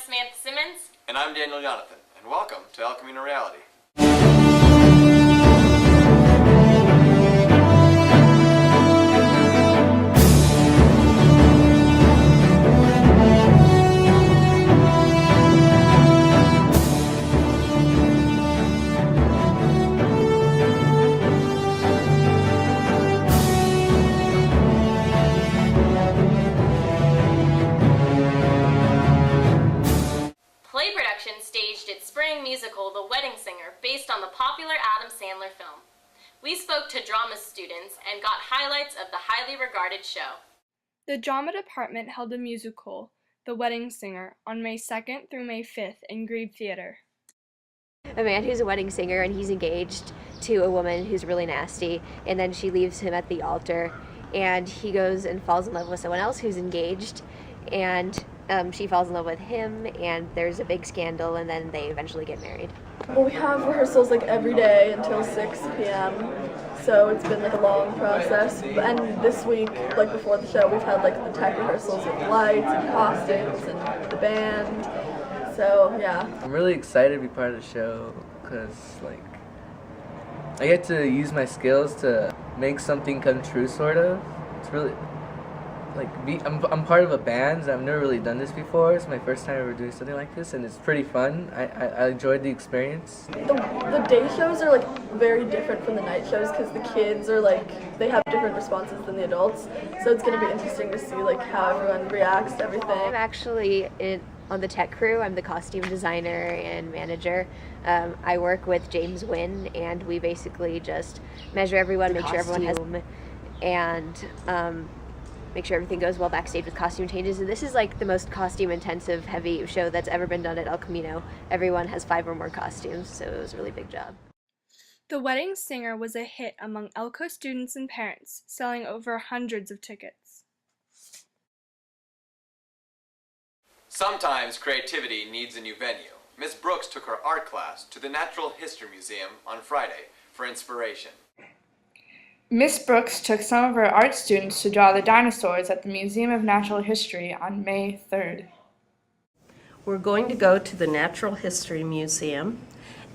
Samantha Simmons. And I'm Daniel Jonathan, and welcome to El Camino Reality. Play Production staged its spring musical, The Wedding Singer, based on the popular Adam Sandler film. We spoke to drama students and got highlights of the highly regarded show. The drama department held a musical, The Wedding Singer, on May 2nd through May 5th in Grebe Theater. A man who's a wedding singer, and he's engaged to a woman who's really nasty, and then she leaves him at the altar, and he goes and falls in love with someone else who's engaged, and she falls in love with him, and there's a big scandal, and then they eventually get married. Well, we have rehearsals every day until 6 p.m. So it's been a long process. And this week, before the show, we've had the tech rehearsals with lights and costumes and the band. So yeah. I'm really excited to be part of the show because I get to use my skills to make something come true, sort of. It's really I'm part of a band, and I've never really done this before. It's my first time ever doing something like this, and it's pretty fun. I enjoyed the experience. The day shows are very different from the night shows because the kids are they have different responses than the adults. So it's going to be interesting to see how everyone reacts to everything. I'm actually on the tech crew. I'm the costume designer and manager. I work with James Wynn, and we basically just measure everyone, make sure everyone has room, and make sure everything goes well backstage with costume changes. And this is the most costume intensive, heavy show that's ever been done at El Camino. Everyone has 5 or more costumes, so it was a really big job. The Wedding Singer was a hit among Elko students and parents, selling over hundreds of tickets. Sometimes creativity needs a new venue. Miss Brooks took her art class to the Natural History Museum on Friday for inspiration. Miss Brooks took some of her art students to draw the dinosaurs at the Museum of Natural History on May 3rd. We're going to go to the Natural History Museum,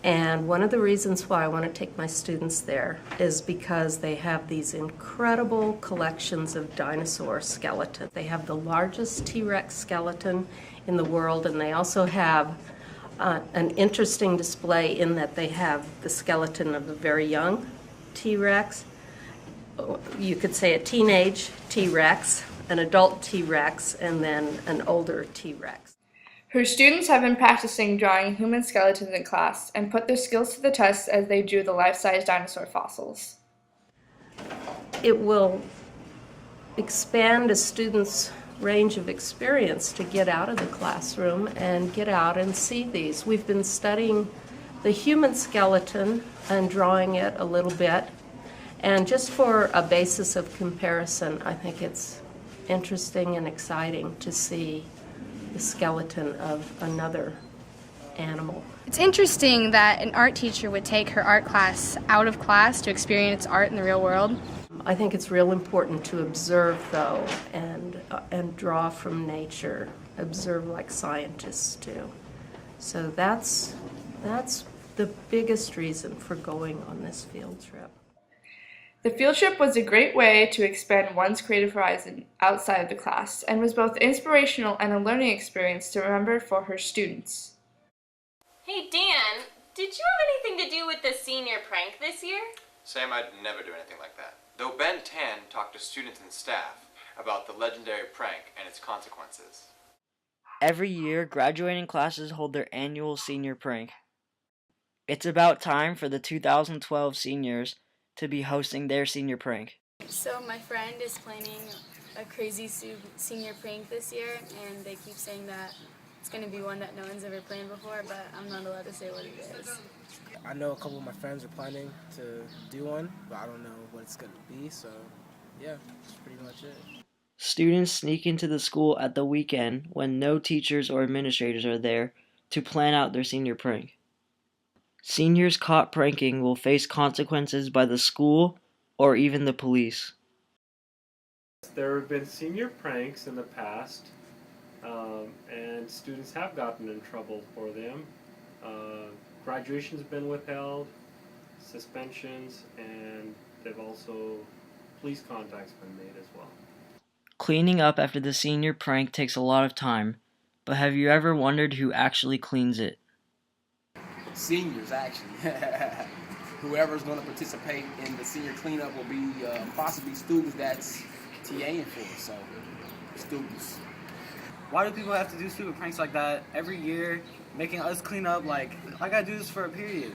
and one of the reasons why I want to take my students there is because they have these incredible collections of dinosaur skeletons. They have the largest T-Rex skeleton in the world, and they also have an interesting display in that they have the skeleton of a very young T-Rex. You could say a teenage T-Rex, an adult T-Rex, and then an older T-Rex. Her students have been practicing drawing human skeletons in class and put their skills to the test as they drew the life-size dinosaur fossils. It will expand a student's range of experience to get out of the classroom and get out and see these. We've been studying the human skeleton and drawing it a little bit. And just for a basis of comparison, I think it's interesting and exciting to see the skeleton of another animal. It's interesting that an art teacher would take her art class out of class to experience art in the real world. I think it's real important to observe, though, and draw from nature, observe like scientists do. So that's the biggest reason for going on this field trip. The field trip was a great way to expand one's creative horizon outside of the class and was both inspirational and a learning experience to remember for her students. Hey Dan, did you have anything to do with the senior prank this year? Sam, I'd never do anything like that. Though Ben Tan talked to students and staff about the legendary prank and its consequences. Every year, graduating classes hold their annual senior prank. It's about time for the 2012 seniors to be hosting their senior prank. So my friend is planning a crazy senior prank this year, and they keep saying that it's going to be one that no one's ever planned before, but I'm not allowed to say what it is. I know a couple of my friends are planning to do one, but I don't know what it's going to be, so yeah, that's pretty much it. Students sneak into the school at the weekend when no teachers or administrators are there to plan out their senior prank. Seniors caught pranking will face consequences by the school or even the police. There have been senior pranks in the past, and and students have gotten in trouble for them. Graduation's been withheld, suspensions, and they've also, police contact's been made as well. Cleaning up after the senior prank takes a lot of time, but have you ever wondered who actually cleans it? Seniors, actually. Whoever's going to participate in the senior cleanup will be possibly students that's TAing for, so students. Why do people have to do stupid pranks like that every year, making us clean up? Like, I gotta do this for a period.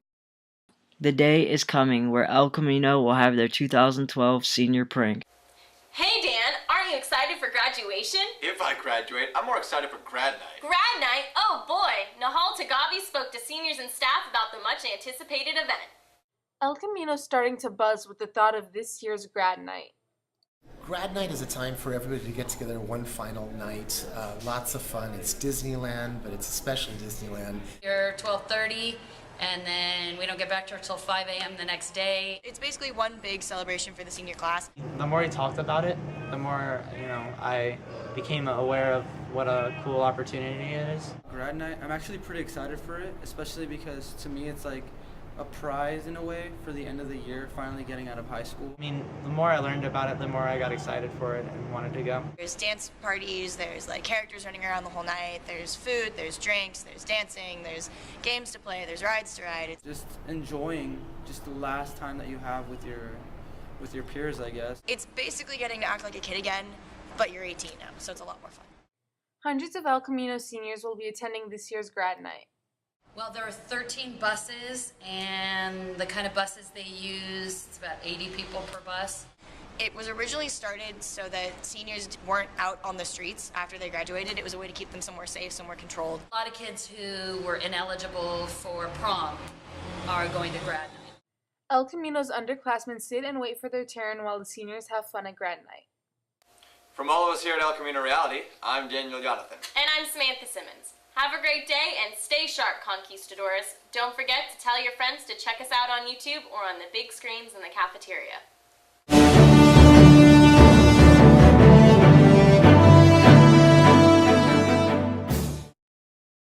The day is coming where El Camino will have their 2012 senior prank. Hey Dan, aren't you excited for graduation? If I graduate, I'm more excited for Grad Night. Grad Night? Oh boy! Nahal Tagavi spoke to seniors and staff about the much anticipated event. El Camino's starting to buzz with the thought of this year's Grad Night. Grad Night is a time for everybody to get together one final night. Lots of fun. It's Disneyland, but it's especially Disneyland. You're 12:30, and then we don't get back to her till 5 a.m. the next day. It's basically one big celebration for the senior class. The more he talked about it, the more, I became aware of what a cool opportunity it is. Grad Night, I'm actually pretty excited for it, especially because to me it's like a prize in a way for the end of the year, finally getting out of high school. I mean, the more I learned about it, the more I got excited for it and wanted to go. There's dance parties, there's like characters running around the whole night, there's food, there's drinks, there's dancing, there's games to play, there's rides to ride. Just enjoying just the last time that you have with your peers, I guess. It's basically getting to act like a kid again, but you're 18 now, so it's a lot more fun. Hundreds of El Camino seniors will be attending this year's Grad Night. Well, there are 13 buses, and the kind of buses they use, it's about 80 people per bus. It was originally started so that seniors weren't out on the streets after they graduated. It was a way to keep them somewhere safe, somewhere controlled. A lot of kids who were ineligible for prom are going to Grad Night. El Camino's underclassmen sit and wait for their turn while the seniors have fun at Grad Night. From all of us here at El Camino Reality, I'm Daniel Jonathan. And I'm Samantha Simmons. Have a great day and stay sharp, conquistadors. Don't forget to tell your friends to check us out on YouTube or on the big screens in the cafeteria.